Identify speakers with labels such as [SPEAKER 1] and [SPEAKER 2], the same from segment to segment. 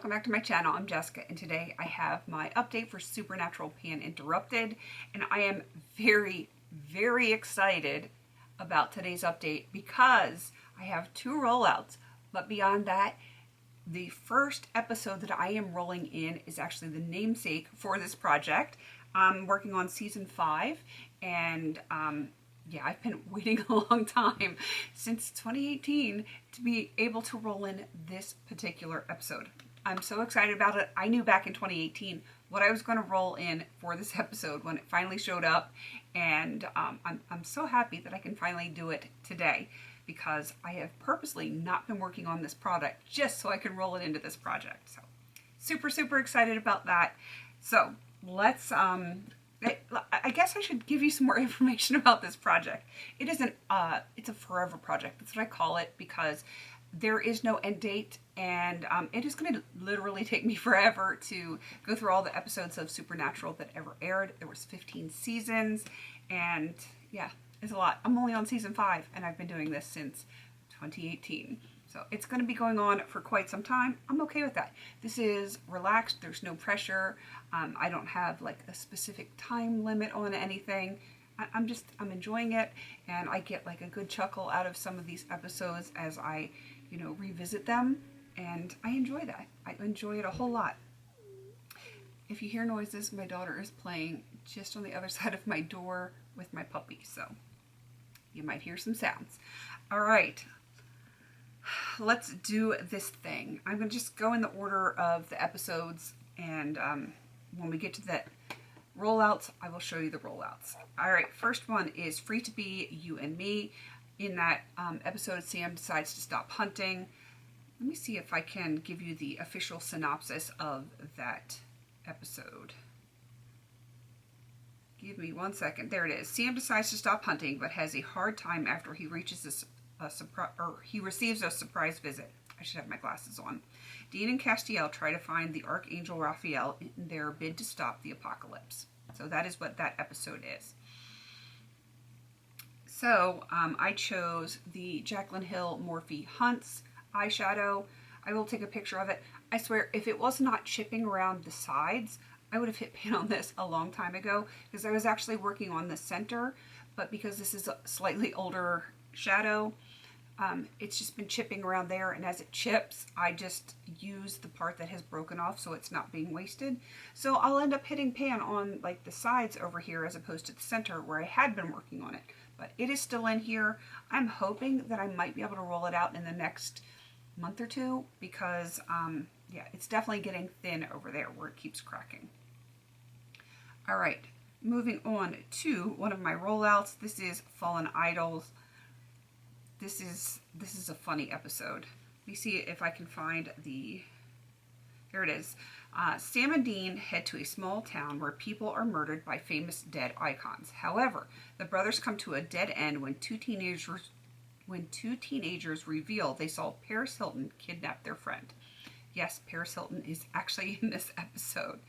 [SPEAKER 1] welcome back to my channel. I'm Jessica, and today I have my update for Supernatural Pan Interrupted, and I am very, very excited about today's update because I have two rollouts, but beyond that, the first episode that I am rolling in is actually the namesake for this project. I'm working on season 5, and yeah, I've been waiting a long time, since 2018, to be able to roll in this particular episode. I'm so excited about it. I knew back in 2018 what I was going to roll in for this episode when it finally showed up, and I'm so happy that I can finally do it today because I have purposely not been working on this product just so I can roll it into this project. So super, super excited about that. So let's I guess I should give you some more information about this project. It isn't, it's a forever project. That's what I call it because there is no end date, and it is going to literally take me forever to go through all the episodes of Supernatural that ever aired. There was 15 seasons, and yeah, it's a lot. I'm only on season 5, and I've been doing this since 2018. So it's going to be going on for quite some time. I'm okay with that. This is relaxed. There's no pressure. I don't have like a specific time limit on anything. I'm enjoying it, and I get like a good chuckle out of some of these episodes as I, revisit them, and I enjoy that. I enjoy it a whole lot. If you hear noises, my daughter is playing just on the other side of my door with my puppy, so you might hear some sounds. All right. Let's do this thing. I'm going to just go in the order of the episodes, and when we get to that rollouts, I will show you the rollouts. All right, first one is Free to Be You and Me. In that episode, Sam decides to stop hunting. Let me see if I can give you the official synopsis of that episode. Give me 1 second. There it is. Sam decides to stop hunting, but has a hard time after he reaches he receives a surprise visit. I should have my glasses on. Dean and Castiel try to find the Archangel Raphael in their bid to stop the apocalypse. So that is what that episode is. So I chose the Jaclyn Hill Morphe Hunts eyeshadow. I will take a picture of it. I swear, if it was not chipping around the sides, I would have hit pan on this a long time ago because I was actually working on the center, but because this is a slightly older shadow, it's just been chipping around there, and as it chips, I just use the part that has broken off so it's not being wasted. So I'll end up hitting pan on like the sides over here as opposed to the center where I had been working on it. But it is still in here. I'm hoping that I might be able to roll it out in the next month or two because, yeah, it's definitely getting thin over there where it keeps cracking. All right, moving on to one of my rollouts. This is Fallen Idols. This is a funny episode. Let me see if I can find there it is. Sam and Dean head to a small town where people are murdered by famous dead icons. However, the brothers come to a dead end when two teenagers reveal they saw Paris Hilton kidnap their friend. Yes, Paris Hilton is actually in this episode.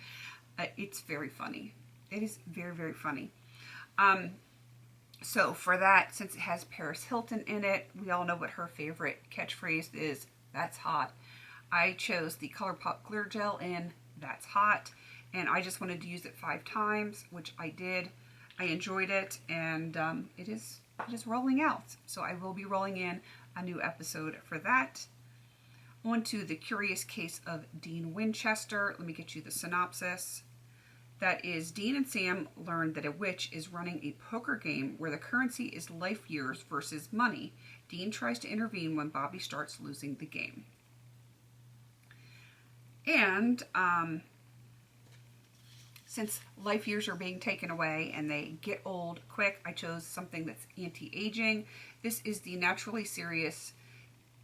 [SPEAKER 1] It's very funny. It is very, very funny. So for that, since it has Paris Hilton in it, we all know what her favorite catchphrase is, "That's hot." I chose the ColourPop Clear Gel in "That's Hot," and I just wanted to use it 5 times, which I did. I enjoyed it, and it is rolling out. So I will be rolling in a new episode for that. On to The Curious Case of Dean Winchester. Let me get you the synopsis. That is, Dean and Sam learn that a witch is running a poker game where the currency is life years versus money. Dean tries to intervene when Bobby starts losing the game. And since life years are being taken away and they get old quick, I chose something that's anti-aging. This is the Naturally Serious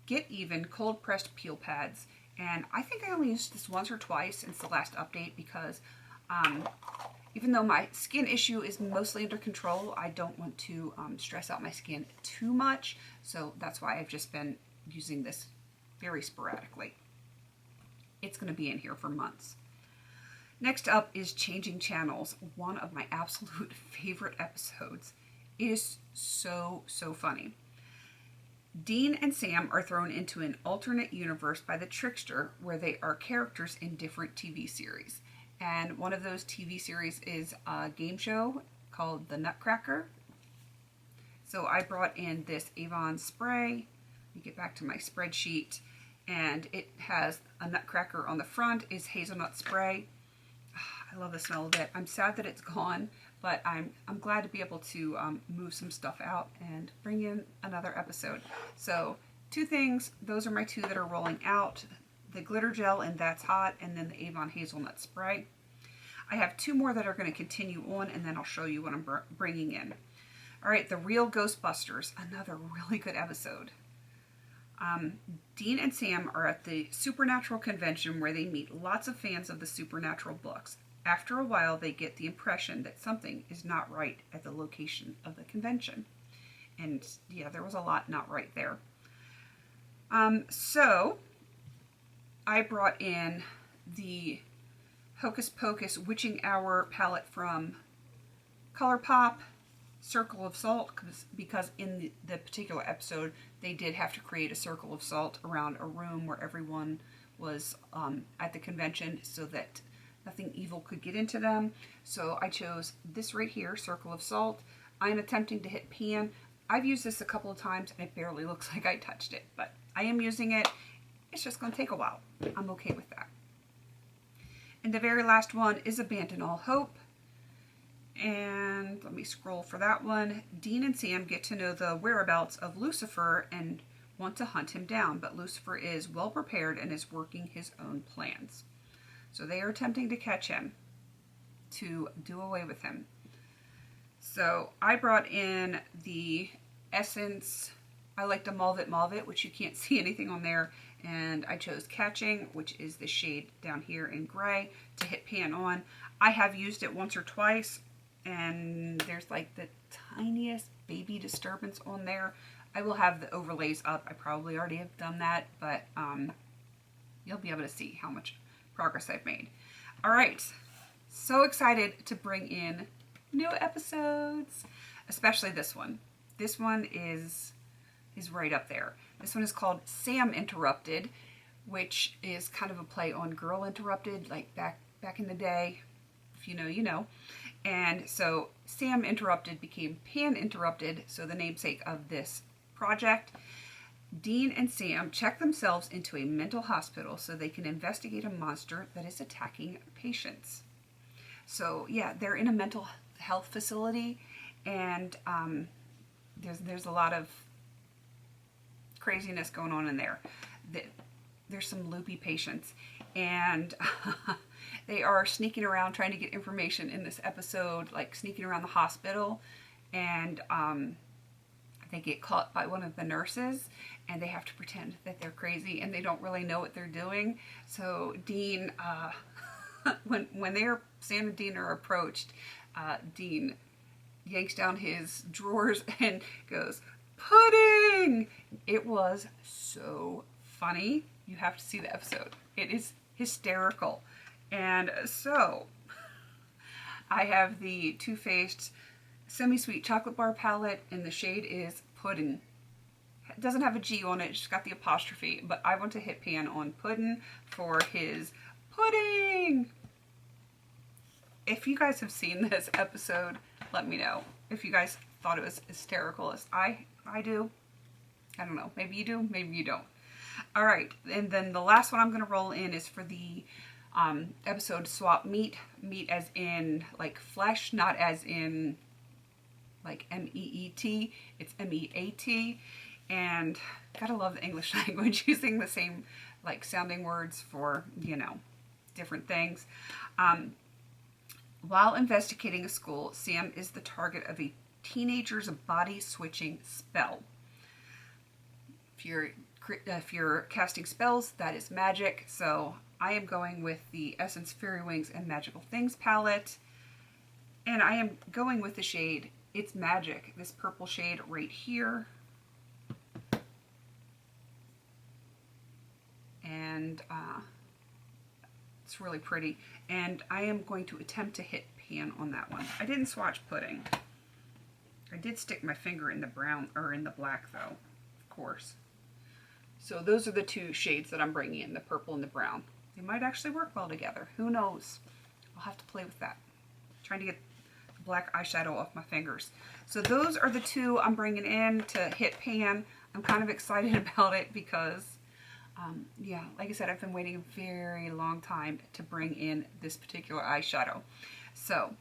[SPEAKER 1] Get Even Cold Pressed Peel Pads. And I think I only used this once or twice since the last update because even though my skin issue is mostly under control, I don't want to stress out my skin too much. So that's why I've just been using this very sporadically. It's going to be in here for months. Next up is Changing Channels, one of my absolute favorite episodes. It is so, so funny. Dean and Sam are thrown into an alternate universe by the trickster where they are characters in different TV series. And one of those TV series is a game show called The Nutcracker. So I brought in this Avon spray. Let me get back to my spreadsheet. And it has a nutcracker on the front, is hazelnut spray. I love the smell of it. I'm sad that it's gone, but I'm glad to be able to move some stuff out and bring in another episode. So 2 things, those are my 2 that are rolling out. The glitter gel and That's Hot, and then the Avon hazelnut spray. I have 2 more that are going to continue on, and then I'll show you what I'm bringing in. All right, The Real Ghostbusters, another really good episode. Dean and Sam are at the Supernatural convention where they meet lots of fans of the Supernatural books. After a while, they get the impression that something is not right at the location of the convention. And yeah, there was a lot not right there. So I brought in the Hocus Pocus Witching Hour palette from ColourPop, Circle of Salt, because in the particular episode they did have to create a circle of salt around a room where everyone was at the convention so that nothing evil could get into them. So I chose this right here, Circle of Salt. I'm attempting to hit pan. I've used this a couple of times and it barely looks like I touched it, but I am using it. It's just going to take a while. I'm okay with that. And the very last one is Abandon All Hope. And let me scroll for that one. Dean and Sam get to know the whereabouts of Lucifer and want to hunt him down, but Lucifer is well prepared and is working his own plans. So they are attempting to catch him, to do away with him. So I brought in the Essence, I like to Mauve It, which you can't see anything on there, and I chose Catching, which is the shade down here in gray, to hit pan on. I have used it once or twice, and there's like the tiniest baby disturbance on there. I will have the overlays up. I probably already have done that, but you'll be able to see how much progress I've made. All right, so excited to bring in new episodes, especially this one. This one is right up there. This one is called Sam Interrupted, which is kind of a play on Girl Interrupted, like back in the day. If you know, you know. And so Sam Interrupted became Pan Interrupted, so the namesake of this project. Dean and Sam check themselves into a mental hospital so they can investigate a monster that is attacking patients. So yeah, they're in a mental health facility, and there's a lot of craziness going on in there. There's some loopy patients, and they are sneaking around trying to get information in this episode, like sneaking around the hospital, and they get caught by one of the nurses, and they have to pretend that they're crazy and they don't really know what they're doing. So Dean, when Sam and Dean are approached, Dean yanks down his drawers and goes, "Pudding!" It was so funny. You have to see the episode. It is hysterical. And so I have the Too Faced Semi-Sweet Chocolate Bar palette, and the shade is Puddin'. It doesn't have a G on it, it's just got the apostrophe, but I want to hit pan on Puddin' for his pudding. If you guys have seen this episode, let me know. If you guys thought it was hysterical as I do. I don't know. Maybe you do, maybe you don't. All right, and then the last one I'm going to roll in is for the episode Swap Meat. Meat as in like flesh, not as in like M-E-E-T. It's M-E-A-T. And gotta love the English language, using the same like sounding words for, you know, different things. While investigating a school, Sam is the target of a teenager's body switching spell. If you're casting spells, that is magic. So I am going with the Essence Fairy Wings and Magical Things palette. And I am going with the shade It's Magic, this purple shade right here. And it's really pretty. And I am going to attempt to hit pan on that one. I didn't swatch Pudding. I did stick my finger in the brown, or in the black though, of course. So those are the two shades that I'm bringing in, the purple and the brown. They might actually work well together. Who knows? I'll have to play with that. I'm trying to get the black eyeshadow off my fingers. So those are the two I'm bringing in to hit pan. I'm kind of excited about it because, yeah, like I said, I've been waiting a very long time to bring in this particular eyeshadow. So,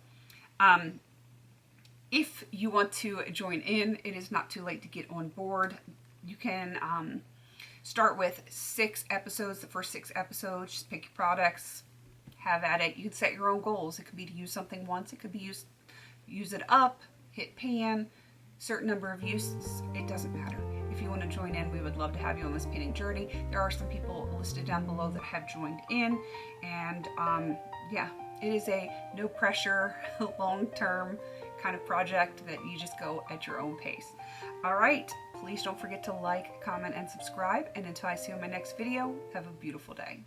[SPEAKER 1] if you want to join in, it is not too late to get on board. You can start with 6 episodes, the first 6 episodes, just pick your products, have at it. You can set your own goals. It could be to use something once, it could be use it up, hit pan, certain number of uses, it doesn't matter. If you want to join in, we would love to have you on this painting journey. There are some people listed down below that have joined in, and yeah, it is a no pressure, long-term kind of project that you just go at your own pace. All right, please don't forget to like, comment, and subscribe, and until I see you in my next video, have a beautiful day.